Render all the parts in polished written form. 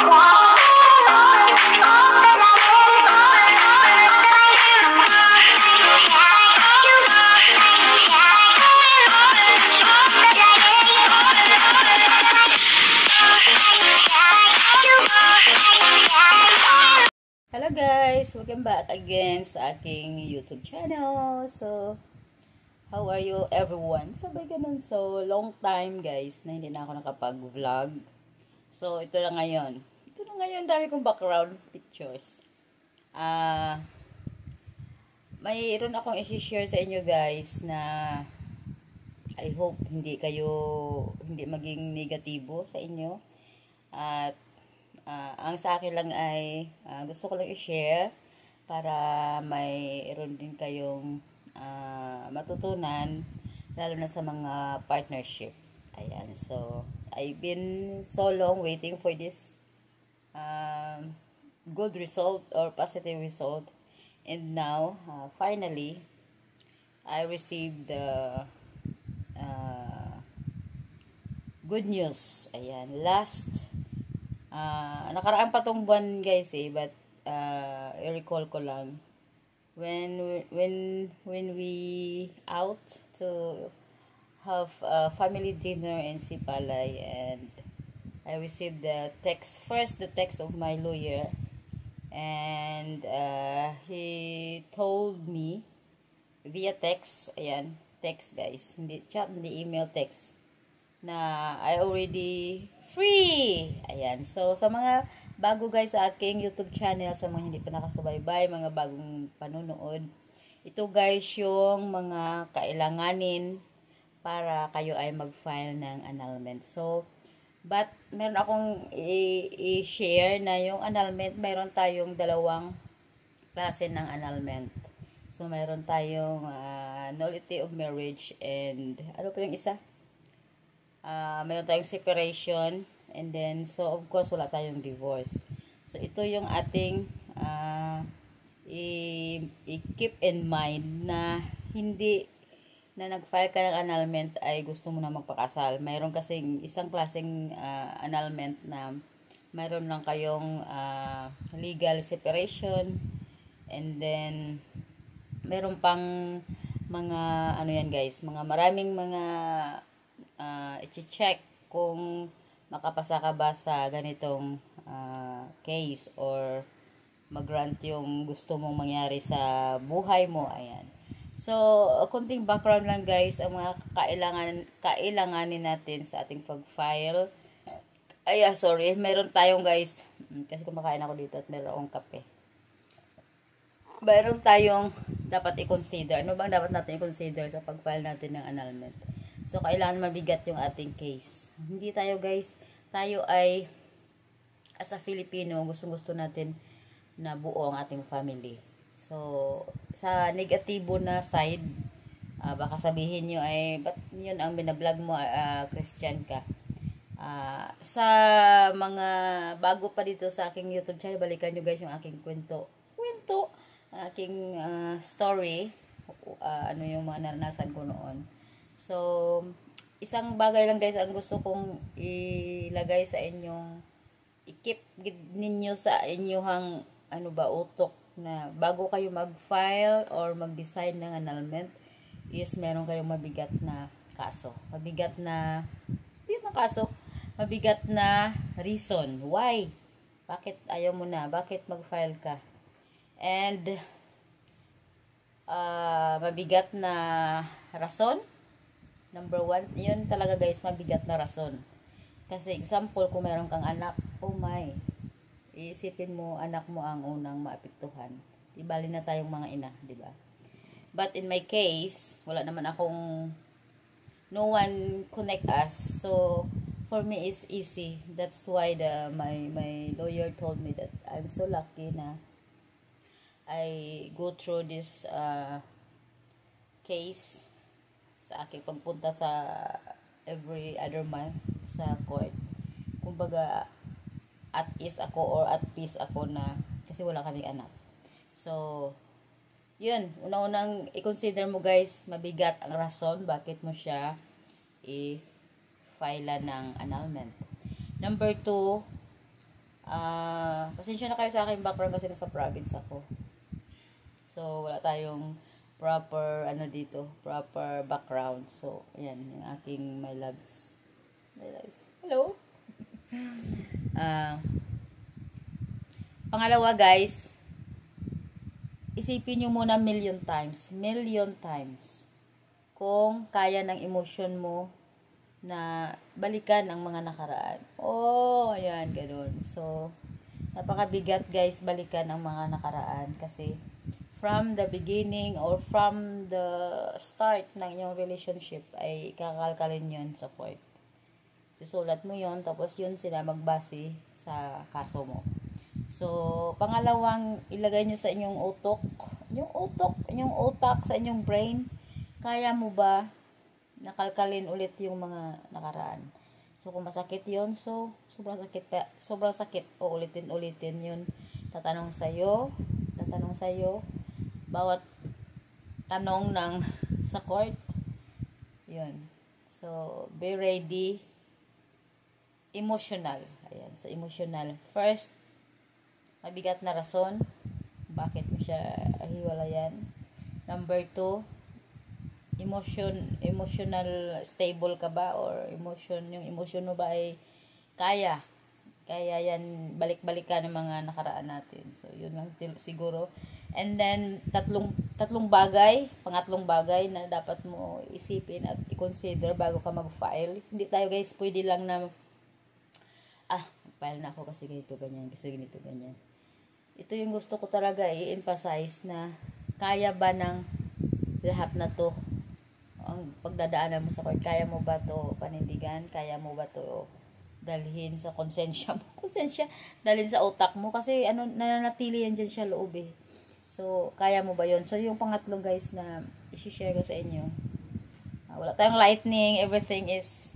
Hello guys! Welcome back again sa aking YouTube channel. So, how are you everyone? Sabay ganun. So, long time guys na hindi na ako nakapag-vlog. So, ito na ngayon. Dami kong background pictures. Mayroon akong i-share sa inyo guys na I hope hindi maging negatibo sa inyo. At ang sa akin lang ay gusto ko lang i-share para mayroon din kayong matutunan lalo na sa mga partnership. Ayan, so I've been so long waiting for this good result or positive result, and now finally I received the good news. Ayan, nakaraan pa tong buwan guys but i-recall ko lang when we out to have a family dinner in Sipalay, and I received the text of my lawyer, and he told me via text, ayan, text guys, hindi chat, hindi email, text, na I already free. Ayan. So, sa mga bago guys sa aking YouTube channel, sa mga hindi pa nakasubaybay, mga bagong panunood, ito guys yung mga kailanganin para kayo ay mag-file ng annulment. So, but meron akong i-share na yung annulment, meron tayong dalawang klase ng annulment. So, meron tayong nullity of marriage, and ano pa yung isa? Mayroon tayong separation, and then so of course wala tayong divorce. So ito yung ating i-keep in mind na hindi na nag-file ka ng annulment ay gusto mo na magpakasal. Mayroon kasing isang klaseng annulment na mayroon lang kayong legal separation, and then mayroon pang mga ano yan guys, maraming mga i-check kung makapasa ka ba sa ganitong case or mag-grant yung gusto mong mangyari sa buhay mo. Ayan. So, kunting background lang guys, ang mga kailanganin natin sa ating pag-file. Sorry, meron tayong guys, kasi kumakain ako dito at meron akong kape. Meron tayong dapat i-consider. Ano bang dapat natin i-consider sa pag-file natin ng annulment? So, kailangan mabigat yung ating case. Hindi tayo guys, tayo ay as a Filipino, gustong-gusto natin na buo ang ating family. So, sa negatibo na side, baka sabihin nyo ay, ba't yun ang binablog mo, Christian ka? Sa mga bago pa dito sa aking YouTube channel, balikan nyo guys yung aking kwento, ang aking story, ano yung mga naranasan ko noon. So, isang bagay lang guys ang gusto kong ilagay sa inyong, i-keep ninyo sa inyong utok, na bago kayo mag-file or mag-decide ng annulment is meron kayong mabigat na kaso. Mabigat na reason. Why? Bakit ayaw mo na? Bakit mag-file ka? And mabigat na rason. Number 1, yun talaga guys, mabigat na rason. Kasi example, kung meron kang anak, oh my, iisipin mo, anak mo ang unang maapektuhan. Ibali na tayong mga ina, di ba? But in my case, wala naman akong, no one connect us. So, for me, it's easy. That's why my lawyer told me that I'm so lucky na I go through this case sa aking pagpunta sa every other month sa court. Kumbaga, at ease ako or at peace ako na kasi wala kaming anak. So, yun. Una-unang i-consider mo guys, mabigat ang rason bakit mo siya i-file ng annulment. Number 2, Pasensya na kayo sa aking background kasi nasa province ako. So, wala tayong proper, proper background. So, ayan, yung aking my loves. My loves. Hello? Pangalawa, guys, isipin nyo muna million times kung kaya ng emotion mo na balikan ang mga nakaraan. Oh, ayan, ganun. So, napakabigat, guys, balikan ang mga nakaraan kasi from the beginning or from the start ng inyong relationship ay kakalkalin yun sa court. Susulat mo yun, tapos yun sila magbase sa kaso mo. So, pangalawang ilagay nyo sa inyong inyong utak, sa inyong brain, kaya mo ba nakalkalin ulit yung mga nakaraan? So, kung masakit yun, so, sobrang sakit, o ulitin yun. Tatanong sa'yo, bawat tanong sa court, yun. So, be ready, emotional. Ayan, so emotional. First, mabigat na rason bakit mo siya hiwalayan. Number 2, emotional stable ka ba, or yung emotion mo ba ay kaya yan balik-balikan ng mga nakaraan natin. So yun lang siguro. And then pangatlong bagay na dapat mo isipin at i-consider bago ka mag-file. Hindi tayo, guys, pwede lang na file na ako kasi ganito ganyan. Ito yung gusto ko talaga i-emphasize na kaya ba ng lahat na to ang pagdadaanan mo sa court. Kaya mo ba to panindigan? Kaya mo ba to dalhin sa konsensya mo? Dalhin sa utak mo kasi nananatili yan dyan siya loob eh. So, kaya mo ba yon? So, yung pangatlo, guys, na i-share ko sa inyo. Wala tayong lightning. Everything is,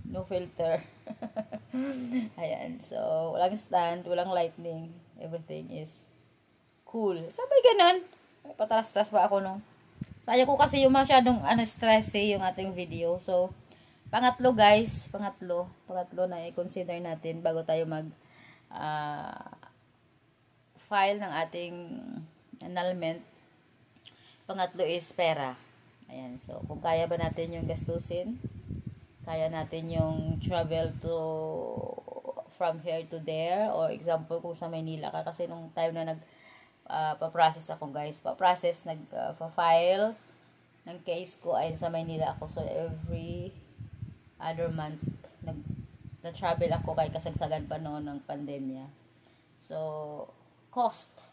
no filter. Ayan. So, walang stand, walang lightning. Everything is cool. Sabay ganun. Patalas-talas pa ako nung. Saya ko kasi yung masyadong stressy yung ating video. So, pangatlo, guys. Pangatlo na i-consider natin bago tayo mag file ng ating annulment. Pangatlo is pera. Ayan. So, kung kaya ba natin yung gastusin, kaya natin yung travel from here to there, or example kung sa Maynila ka, kasi nung time na pa-process ako, guys, nag-file ng case ko ay sa Maynila ako. So every other month nag-travel ako kay kasagsagan pa noon ng pandemya. So cost,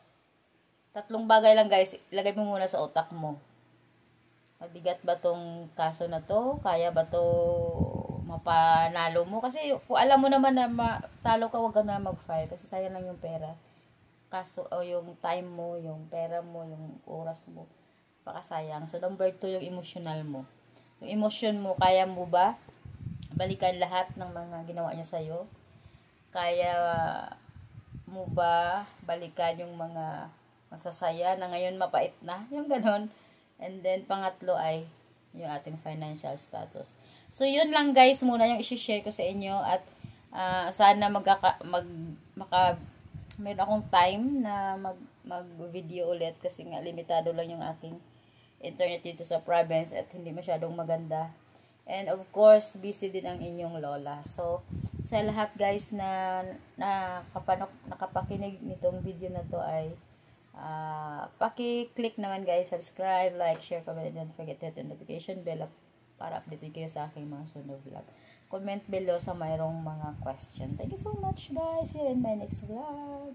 3 bagay lang, guys, ilagay mo muna sa utak mo. Mabigat ba tong kaso na to? Kaya ba to mapanalo mo? Kasi kung alam mo naman na matalo ka, wag ka na mag-file kasi sayang lang yung pera. Kaso, yung time mo, yung pera mo, yung oras mo, pakasayang. So, number 2, yung emotional mo. Yung emotion mo, kaya mo ba balikan lahat ng mga ginawa niya sa'yo? Kaya mo ba balikan yung mga masasaya na ngayon mapait na? Yung ganon. And then, pangatlo ay yung ating financial status. So, yun lang, guys, muna yung isi-share ko sa inyo. At sana meron akong time na mag-video ulit kasi nga limitado lang yung aking internet dito sa province at hindi masyadong maganda. And of course, busy din ang inyong lola. So, sa lahat, guys, na nakapakinig nitong video na to ay paki-click naman, guys, subscribe, like, share, comment, and don't forget to hit the notification bell para update kayo sa aking mga sunod vlog. Comment below sa mayroong mga question. Thank you so much, guys. See you in my next vlog.